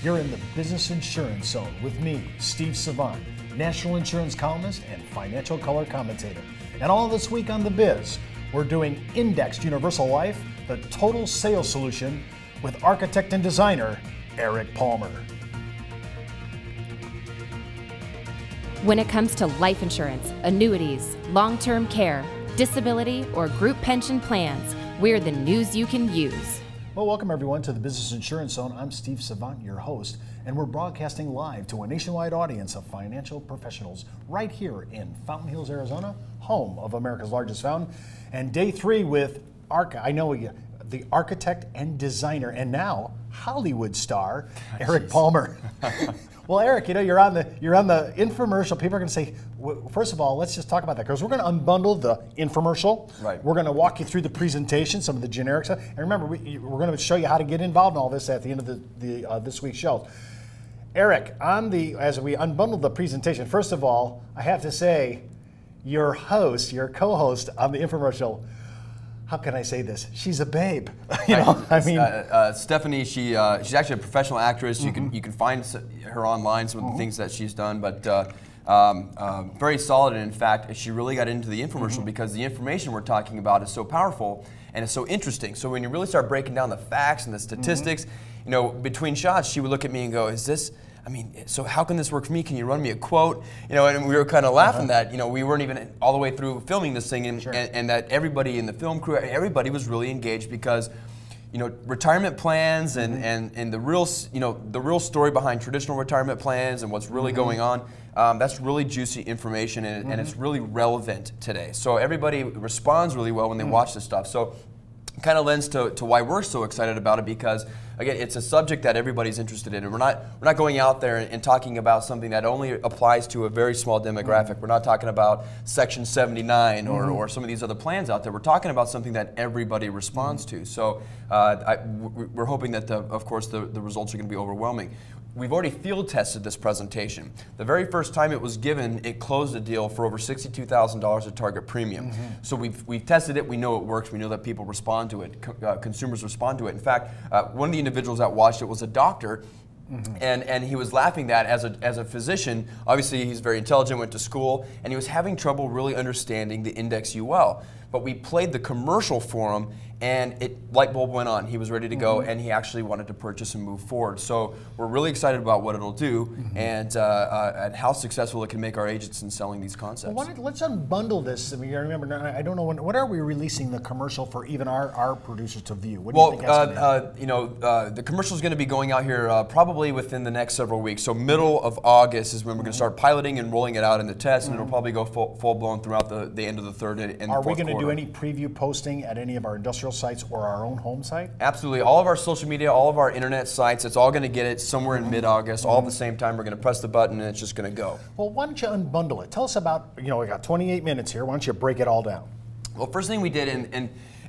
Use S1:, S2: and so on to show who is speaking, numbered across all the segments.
S1: You're in the Business Insurance Zone with me, Steve Savant, national insurance columnist and financial color commentator. And all this week on The Biz, we're doing Indexed Universal Life, the total sales solution with architect and designer, Eric Palmer.
S2: When it comes to life insurance, annuities, long-term care, disability, or group pension plans, we're the news you can use.
S1: Well, welcome everyone to the Business Insurance Zone. I'm Steve Savant, your host, and we're broadcasting live to a nationwide audience of financial professionals right here in Fountain Hills, Arizona, home of America's largest fountain. And day three with the architect and designer, and now Hollywood star, Eric Palmer. Well, Eric, you're on the infomercial. People are going to say, first of all, let's just talk about that, because we're going to unbundle the infomercial.
S3: Right.
S1: We're going to walk you through the presentation, some of the generic stuff, and remember, we're going to show you how to get involved in all this at the end of this week's show. Eric, as we unbundle the presentation, first of all, I have to say, your co-host on the infomercial, how can I say this? She's a babe.
S3: Stephanie, she's actually a professional actress. You can find her online, some of the things that she's done, but very solid. And in fact, she really got into the infomercial because the information we're talking about is so powerful and it's so interesting. So when you really start breaking down the facts and the statistics, between shots, she would look at me and go, so how can this work for me? Can you run me a quote? And we were kind of laughing that, we weren't even all the way through filming this thing, and that everybody in the film crew, everybody was really engaged because, retirement plans and the real story behind traditional retirement plans and what's really going on, that's really juicy information, and it's really relevant today. So everybody responds really well when they watch this stuff. So it kind of lends to why we're so excited about it, because again, it's a subject that everybody's interested in, and we're not going out there and talking about something that only applies to a very small demographic. We're not talking about Section 79 or some of these other plans out there. We're talking about something that everybody responds to. So we're hoping that, of course, the results are going to be overwhelming. We've already field tested this presentation. The very first time it was given, it closed a deal for over $62,000 of target premium. So we've tested it. We know it works. We know that people respond to it. Consumers respond to it. In fact, one of the individuals that watched it was a doctor. And he was laughing that as a physician, obviously he's very intelligent, went to school, and he was having trouble really understanding the Index UL. But we played the commercial for him, and light bulb went on. He was ready to go, and he actually wanted to purchase and move forward. So we're really excited about what it'll do, and how successful it can make our agents in selling these concepts. Well,
S1: let's unbundle this. I remember, I don't know when are we releasing the commercial for even our producers to view? What do you think that's gonna be?
S3: The commercial is going to be going out here probably within the next several weeks. So middle of August is when we're going to start piloting and rolling it out in the test, and it'll probably go full blown throughout the end of the third and the fourth quarter.
S1: Are we going to do any preview posting at any of our industrial sites or our own home site?
S3: Absolutely. All of our social media, all of our internet sites, it's all going to get it somewhere in mid-August. All at the same time, we're going to press the button and it's just going to go.
S1: Well, why don't you unbundle it? Tell us about, we got 28 minutes here. Why don't you break it all down?
S3: Well, first thing we did,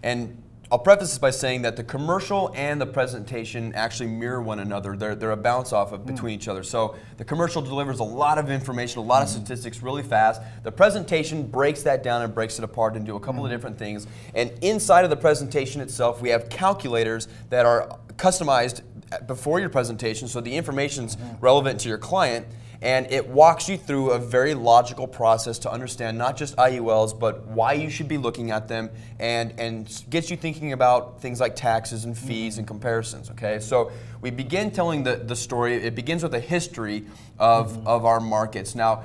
S3: and I'll preface this by saying that the commercial and the presentation actually mirror one another. They're a bounce off of between each other. So the commercial delivers a lot of information, a lot of statistics really fast. The presentation breaks that down and breaks it apart into a couple of different things. And inside of the presentation itself, we have calculators that are customized before your presentation, so the information's relevant to your client. And it walks you through a very logical process to understand not just IULs, but why you should be looking at them, and gets you thinking about things like taxes and fees and comparisons, okay? So we begin telling the story. It begins with a history of our markets. Now,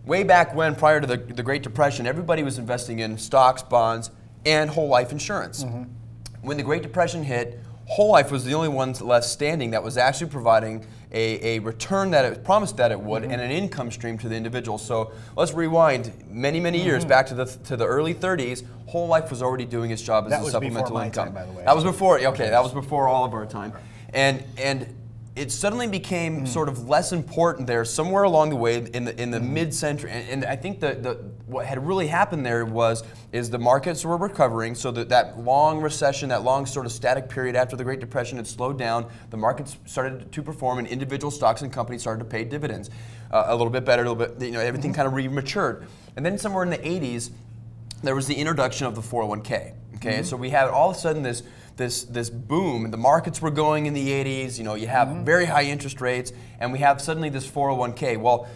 S3: way back when, prior to the Great Depression, everybody was investing in stocks, bonds, and whole life insurance. When the Great Depression hit, whole life was the only one left standing that was actually providing a return that it promised that it would, and an income stream to the individual. So let's rewind many years back to the early 30s. Whole life was already doing its job as a supplemental income.
S1: Time, by the way.
S3: That was before. Okay, that was before all of our time, and it suddenly became sort of less important there somewhere along the way in the mid-century, and I think what had really happened there is the markets were recovering, so that long recession, that long sort of static period after the Great Depression had slowed down. The markets started to perform, and individual stocks and companies started to pay dividends a little bit better, a little bit, everything kind of re-matured. And then somewhere in the 80s, there was the introduction of the 401k. Okay, so we had all of a sudden this this boom. The markets were going in the 80s. You know, you have very high interest rates, and we have suddenly this 401k. Well,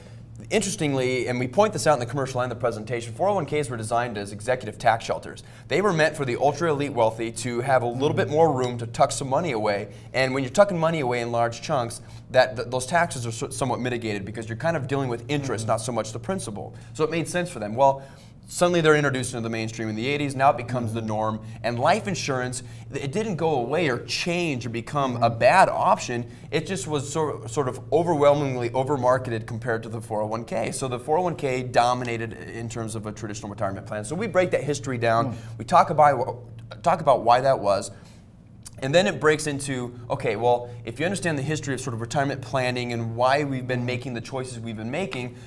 S3: interestingly, and we point this out in the commercial and the presentation, 401ks were designed as executive tax shelters. They were meant for the ultra elite wealthy to have a little bit more room to tuck some money away. And when you're tucking money away in large chunks, those taxes are somewhat mitigated because you're kind of dealing with interest, not so much the principal. So it made sense for them. Well, suddenly they're introduced into the mainstream in the 80s. Now it becomes the norm. And life insurance, it didn't go away or change or become a bad option. It just was sort of overwhelmingly over-marketed compared to the 401k. So the 401k dominated in terms of a traditional retirement plan. So we break that history down. We talk about why that was. And then it breaks into, okay, well, if you understand the history of sort of retirement planning and why we've been making the choices we've been making,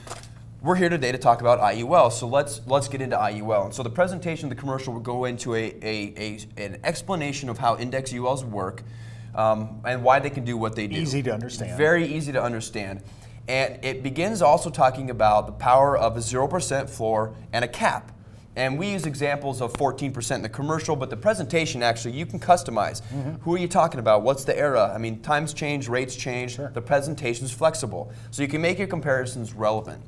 S3: we're here today to talk about IUL, so let's get into IUL. And so the presentation, the commercial, will go into an explanation of how index ULs work and why they can do what they do.
S1: Easy to understand.
S3: Very easy to understand. And it begins also talking about the power of a 0% floor and a cap. And we use examples of 14% in the commercial, but the presentation actually you can customize. Who are you talking about? What's the era? I mean, times change, rates change. Sure. The presentation's flexible. So you can make your comparisons relevant.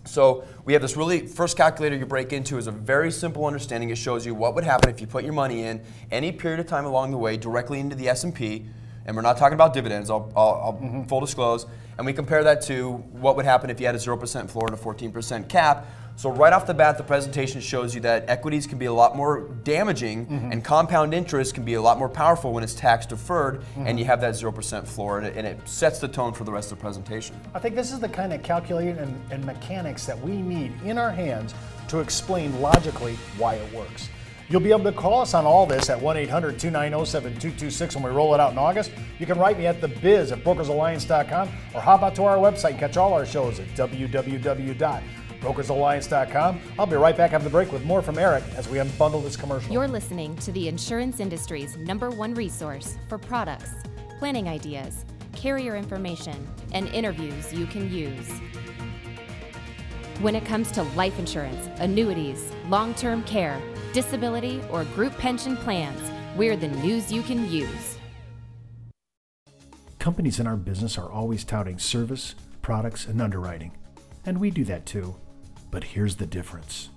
S3: So we have this really, first calculator you break into is a very simple understanding. It shows you what would happen if you put your money in any period of time along the way directly into the S&P, and we're not talking about dividends, I'll full disclose, and we compare that to what would happen if you had a 0% floor and a 14% cap. So right off the bat, the presentation shows you that equities can be a lot more damaging and compound interest can be a lot more powerful when it's tax deferred and you have that 0% floor, and it sets the tone for the rest of the presentation.
S1: I think this is the kind of calculating and mechanics that we need in our hands to explain logically why it works. You'll be able to call us on all this at 1-800-290-7226 when we roll it out in August. You can write me at thebiz@brokersalliance.com or hop out to our website and catch all our shows at www.brokersalliance.com. I'll be right back after the break with more from Eric as we unbundle this commercial.
S2: You're listening to the insurance industry's #1 resource for products, planning ideas, carrier information, and interviews you can use. When it comes to life insurance, annuities, long-term care, disability, or group pension plans, we're the news you can use.
S1: Companies in our business are always touting service, products, and underwriting. And we do that too. But here's the difference.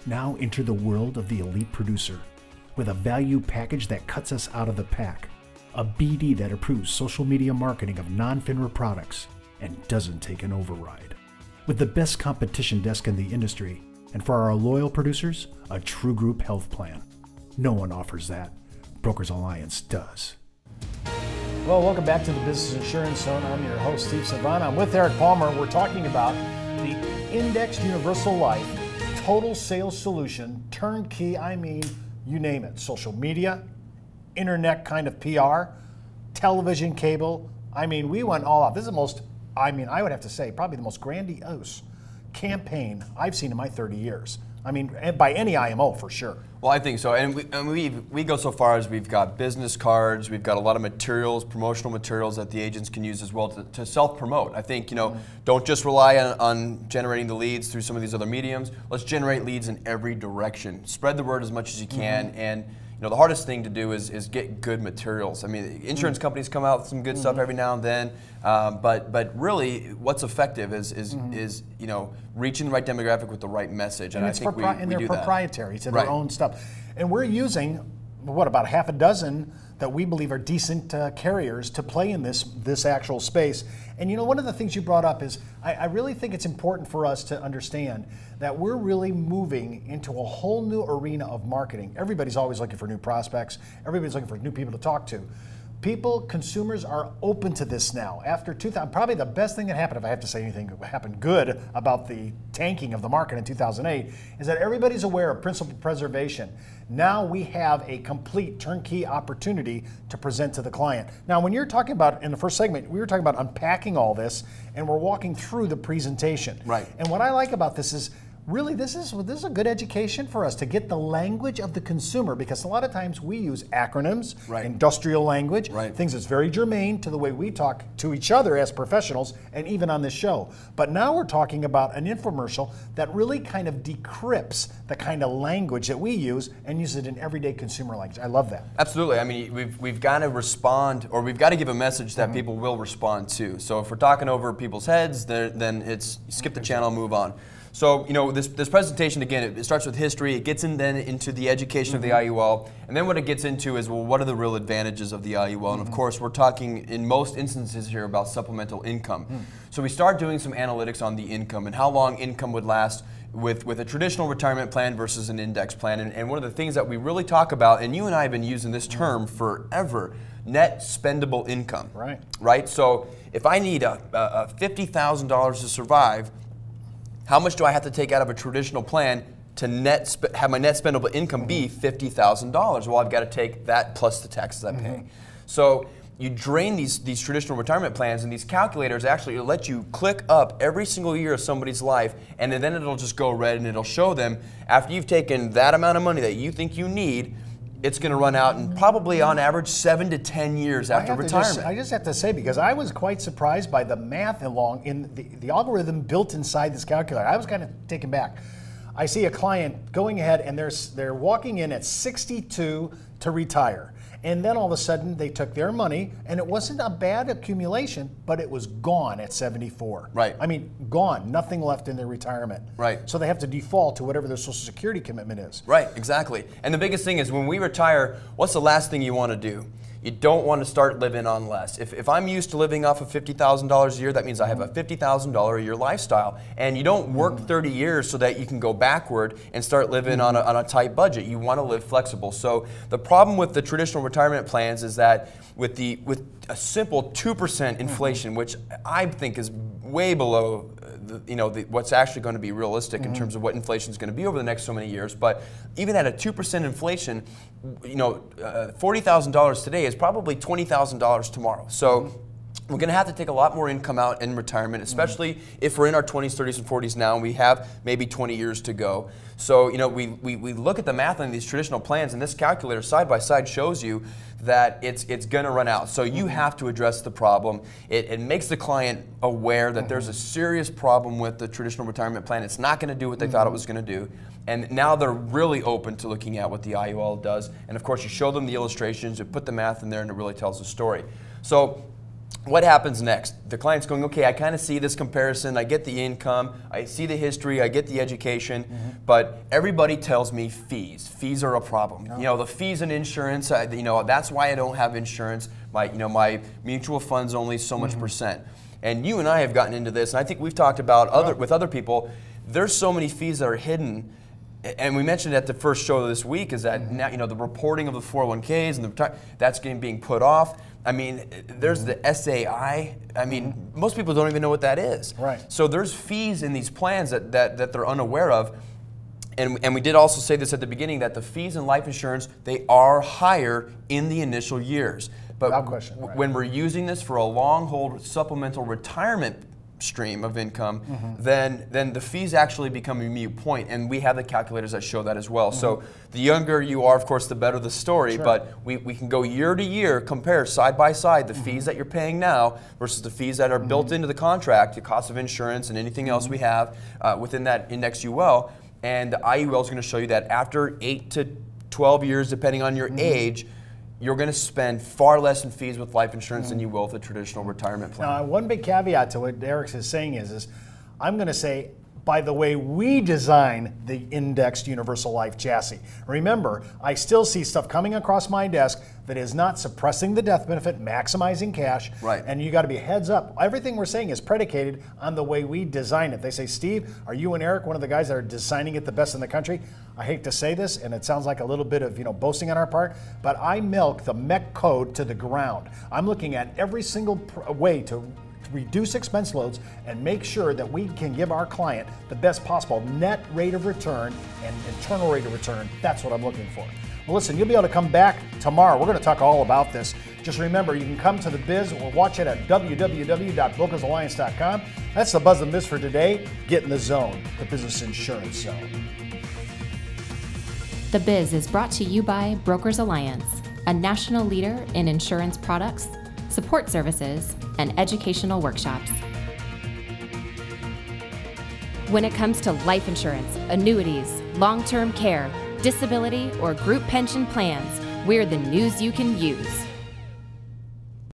S1: Now enter the world of the elite producer with a value package that cuts us out of the pack. A BD that approves social media marketing of non-FINRA products and doesn't take an override. With the best competition desk in the industry, and for our loyal producers, a true group health plan. No one offers that. Brokers Alliance does. Well, welcome back to the Business Insurance Zone. I'm your host, Steve Savant. I'm with Eric Palmer. We're talking about the Indexed Universal Life Total Sales Solution, Turnkey, I mean, you name it. Social media, internet kind of PR, television, cable. I mean, we went all out. This is the most, I would have to say, probably the most grandiose campaign I've seen in my 30 years. I mean, by any IMO for sure.
S3: Well, I think so, and we go so far as we've got business cards, we've got a lot of materials, promotional materials that the agents can use as well to self-promote. I think, don't just rely on generating the leads through some of these other mediums. Let's generate leads in every direction. Spread the word as much as you can, and the hardest thing to do is get good materials. I mean, insurance companies come out with some good stuff every now and then, but really, what's effective is reaching the right demographic with the right message, and I think we do that.
S1: And they're proprietary to their own stuff, and we're using about half a dozen that we believe are decent carriers to play in this actual space. And one of the things you brought up is I really think it's important for us to understand that we're really moving into a whole new arena of marketing. Everybody's always looking for new prospects. Everybody's looking for new people to talk to. Consumers are open to this now. After 2000, probably the best thing that happened, if I have to say anything that happened good about the tanking of the market in 2008, is that everybody's aware of principal preservation. Now we have a complete turnkey opportunity to present to the client. Now, when you're talking about, in the first segment, we were talking about unpacking all this, and we're walking through the presentation.
S3: Right.
S1: And what I like about this is, really this is a good education for us to get the language of the consumer, because a lot of times we use acronyms, industrial language, things that's very germane to the way we talk to each other as professionals and even on this show. But now we're talking about an infomercial that really kind of decrypts the kind of language that we use and use it in everyday consumer language. I love that.
S3: Absolutely. I mean, we've got to respond, or we've got to give a message that people will respond to. So if we're talking over people's heads, then it's skip the channel, move on. So, you know, this presentation, again, it starts with history, it gets then into the education of the IUL, and then what it gets into is, well, what are the real advantages of the IUL? And of course, we're talking in most instances here about supplemental income. So we start doing some analytics on the income and how long income would last with a traditional retirement plan versus an index plan. And one of the things that we really talk about, and you and I have been using this term forever, net spendable income. Right? So if I need a $50,000 to survive, how much do I have to take out of a traditional plan to have my net spendable income be $50,000? Well, I've got to take that plus the taxes I pay. So you drain these traditional retirement plans, and these calculators actually let you click up every single year of somebody's life, and then it'll just go red and it'll show them after you've taken that amount of money that you think you need, it's going to run out in probably on average 7 to 10 years after retirement.
S1: I just have to say, because I was quite surprised by the math in the algorithm built inside this calculator. I was kind of taken back. I see a client going ahead and they're walking in at 62 to retire. And then all of a sudden they took their money, and it wasn't a bad accumulation, but it was gone at 74. I mean, gone, nothing left in their retirement. So they have to default to whatever their Social Security commitment is.
S3: Exactly. And the biggest thing is when we retire, what's the last thing you want to do? You don't want to start living on less. If I'm used to living off of $50,000 a year, that means I have a $50,000 a year lifestyle. And you don't work 30 years so that you can go backward and start living on a tight budget. You want to live flexible. So the problem with the traditional retirement plans is that with a simple 2% inflation, which I think is way below what's actually going to be realistic in terms of what inflation is going to be over the next so many years. But even at a 2% inflation, $40,000 today is probably $20,000 tomorrow. So we're going to have to take a lot more income out in retirement, especially if we're in our 20s, 30s, and 40s now, and we have maybe 20 years to go. So, we look at the math on these traditional plans, and this calculator side by side shows you that it's going to run out. So you have to address the problem. It makes the client aware that there's a serious problem with the traditional retirement plan. It's not going to do what they thought it was going to do. And now they're really open to looking at what the IUL does. And of course, you show them the illustrations, you put the math in there, and it really tells the story. So what happens next? The client's going, okay, I kind of see this comparison, I get the income, I see the history, I get the education, but everybody tells me fees. Fees are a problem. The fees in insurance, that's why I don't have insurance. My mutual fund's only so much percent. And you and I have gotten into this, and I think we've talked about with other people, there's so many fees that are hidden. And we mentioned at the first show this week is that now, the reporting of the 401ks and that's being put off. I mean, there's the SAI. I mean, most people don't even know what that is. So there's fees in these plans that they're unaware of. And we did also say this at the beginning, that the fees in life insurance, they are higher in the initial years. But when we're using this for a long hold supplemental retirement stream of income, then the fees actually become a moot point, and we have the calculators that show that as well. So the younger you are, of course, the better the story, but we can go year to year, compare side by side the fees that you're paying now versus the fees that are built into the contract, the cost of insurance and anything else we have within that index UL, and the IUL is going to show you that after 8 to 12 years, depending on your age, you're going to spend far less in fees with life insurance than you will with a traditional retirement plan.
S1: Now, one big caveat to what Eric is saying is I'm going to say, by the way we design the indexed universal life chassis. Remember, I still see stuff coming across my desk that is not suppressing the death benefit, maximizing cash, and you got to be heads up. Everything we're saying is predicated on the way we design it. They say, Steve, are you and Eric one of the guys that are designing it the best in the country? I hate to say this, and it sounds like a little bit of boasting on our part, but I milk the MEC code to the ground. I'm looking at every single way to reduce expense loads and make sure that we can give our client the best possible net rate of return and internal rate of return. That's what I'm looking for. Well, listen, you'll be able to come back tomorrow. We're going to talk all about this. Just remember, you can come to the biz or watch it at www.brokersalliance.com. That's the Buzz and Biz for today. Get in the zone, the Business Insurance Zone.
S2: The Biz is brought to you by Brokers Alliance, a national leader in insurance products, support services, and educational workshops. When it comes to life insurance, annuities, long-term care, disability, or group pension plans, we're the news you can use.